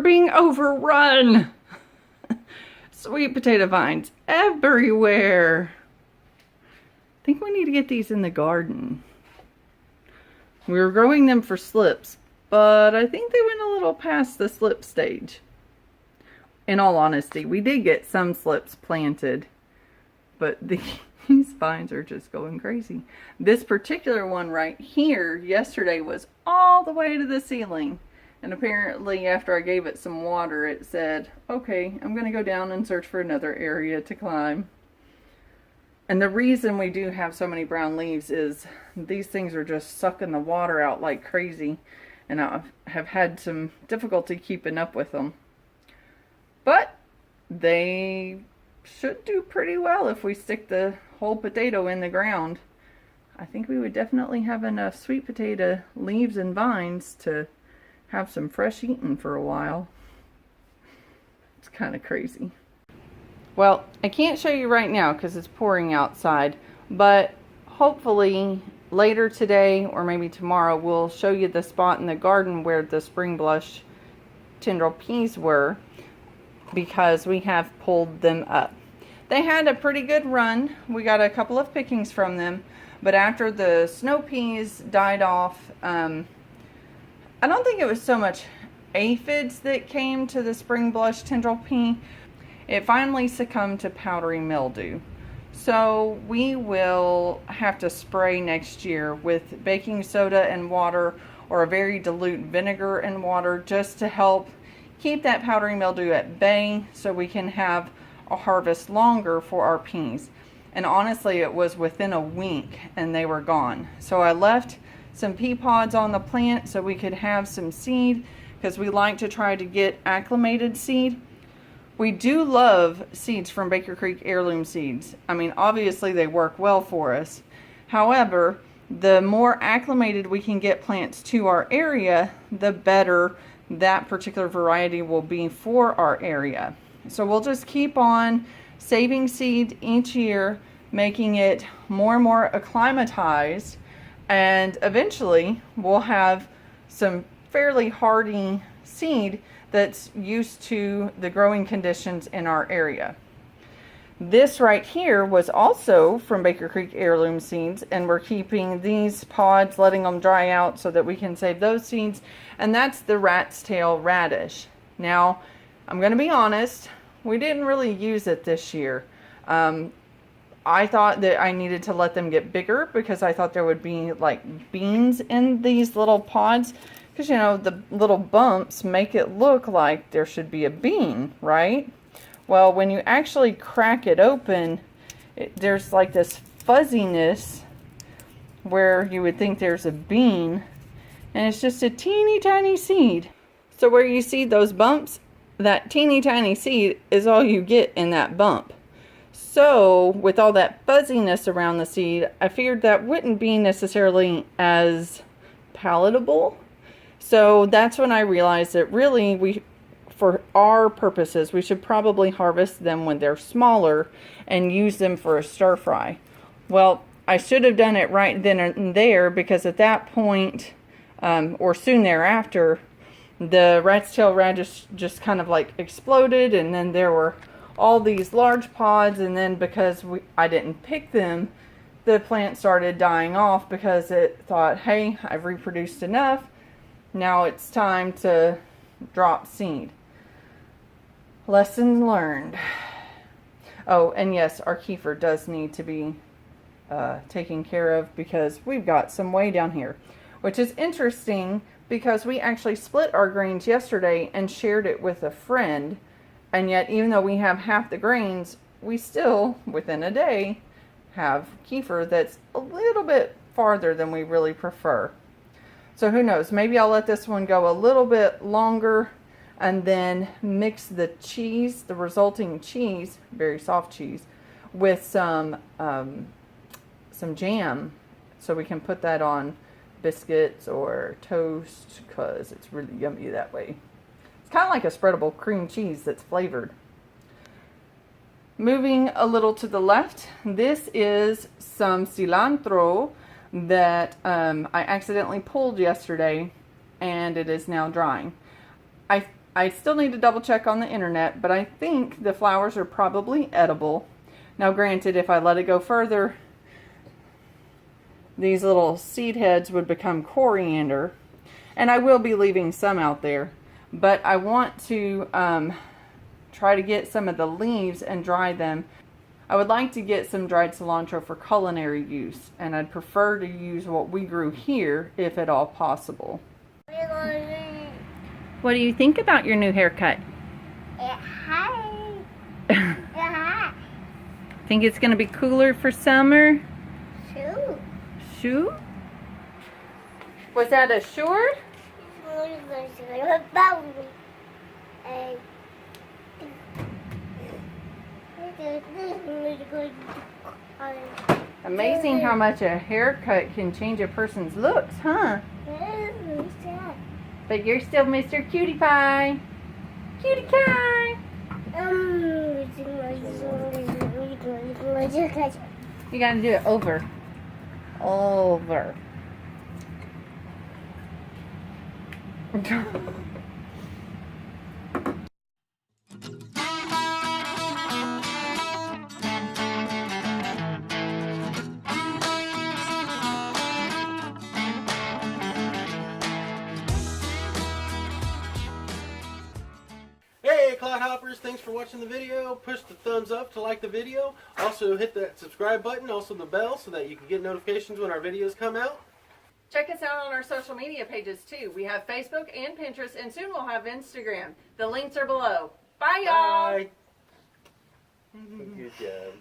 being overrun. Sweet potato vines everywhere. I think we need to get these in the garden. We were growing them for slips, but I think they went a little past the slip stage. In all honesty, we did get some slips planted, but these vines are just going crazy. This particular one right here yesterday was all the way to the ceiling. And apparently after I gave it some water, it said, okay, I'm going to go down and search for another area to climb. And the reason we do have so many brown leaves is these things are just sucking the water out like crazy. And I have had some difficulty keeping up with them. But they should do pretty well if we stick the whole potato in the ground. I think we would definitely have enough sweet potato leaves and vines to have some fresh eating for a while. It's kind of crazy. Well, I can't show you right now because it's pouring outside, but hopefully later today or maybe tomorrow we'll show you the spot in the garden where the spring blush tendril peas were, because we have pulled them up. They had a pretty good run. We got a couple of pickings from them, but after the snow peas died off, I don't think it was so much aphids that came to the spring blush tendril pea. It finally succumbed to powdery mildew. So we will have to spray next year with baking soda and water, or a very dilute vinegar and water, just to help keep that powdery mildew at bay so we can have a harvest longer for our peas. And honestly, it was within a week and they were gone. So I left some pea pods on the plant so we could have some seed, because we like to try to get acclimated seed. We do love seeds from Baker Creek Heirloom Seeds. I mean, obviously they work well for us. However, the more acclimated we can get plants to our area, the better that particular variety will be for our area. So we'll just keep on saving seed each year, making it more and more acclimatized, and eventually we'll have some fairly hardy seed that's used to the growing conditions in our area. This right here was also from Baker Creek Heirloom Seeds, and we're keeping these pods, letting them dry out so that we can save those seeds, and that's the rat's tail radish. Now, I'm going to be honest, we didn't really use it this year. I thought that I needed to let them get bigger because I thought there would be like beans in these little pods, because you know the little bumps make it look like there should be a bean, right? Well, when you actually crack it open, there's like this fuzziness where you would think there's a bean, and it's just a teeny tiny seed. So where you see those bumps, that teeny tiny seed is all you get in that bump. So with all that fuzziness around the seed, I figured that wouldn't be necessarily as palatable. So that's when I realized that really for our purposes, we should probably harvest them when they're smaller and use them for a stir fry. Well, I should have done it right then and there, because at that point, or soon thereafter, the rat's tail radish just kind of like exploded, and then there were all these large pods, and then because I didn't pick them, the plant started dying off because it thought, hey, I've reproduced enough, now it's time to drop seed. Lesson learned. Oh, and yes, our kefir does need to be taken care of, because we've got some way down here, which is interesting because we actually split our grains yesterday and shared it with a friend. And yet, even though we have half the grains, we still, within a day, have kefir that's a little bit farther than we really prefer. So who knows, maybe I'll let this one go a little bit longer and then mix the cheese, the resulting cheese, very soft cheese, with some jam, so we can put that on biscuits or toast, because it's really yummy that way. It's kind of like a spreadable cream cheese that's flavored. Moving a little to the left, this is some cilantro that I accidentally pulled yesterday, and it is now drying. I I still need to double check on the internet, but I think the flowers are probably edible. Now granted, if I let it go further, these little seed heads would become coriander. And I will be leaving some out there. But I want to try to get some of the leaves and dry them. I would like to get some dried cilantro for culinary use. And I'd prefer to use what we grew here, if at all possible. What do you think about your new haircut? Think it's going to be cooler for summer? Shoe. Shoe? Was that a short? Amazing how much a haircut can change a person's looks, huh? But you're still Mr. Cutie Pie. Cutie Pie. You gotta do it over. Over. Hey Cloud Hoppers, thanks for watching the video. Push the thumbs up to like the video. Also hit that subscribe button, also the bell, so that you can get notifications when our videos come out. Check us out on our social media pages too. We have Facebook and Pinterest, and soon we'll have Instagram. The links are below. Bye, y'all. Bye. Good job.